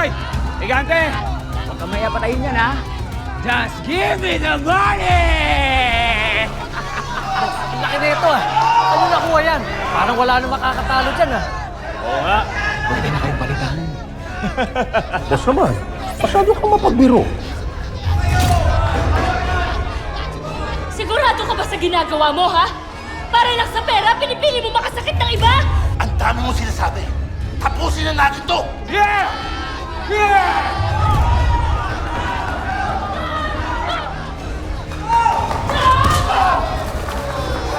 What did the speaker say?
Hoy! Higante! Huwag ka maya patayin yan, ha? Just give me the money! Ang laki na ito, ah. Ano nakuha yan? Parang wala nang makakatalo dyan, ah. Oo nga. Pwede na kayong balikan. Boss naman, masyado kang mapagbiro. Sigurado ka ba sa ginagawa mo, ha? Para lang sa pera, pinipili mo makasakit ng iba? Ang dami mong sinasabi. Tapusin na natin to! Yeah! Yeah!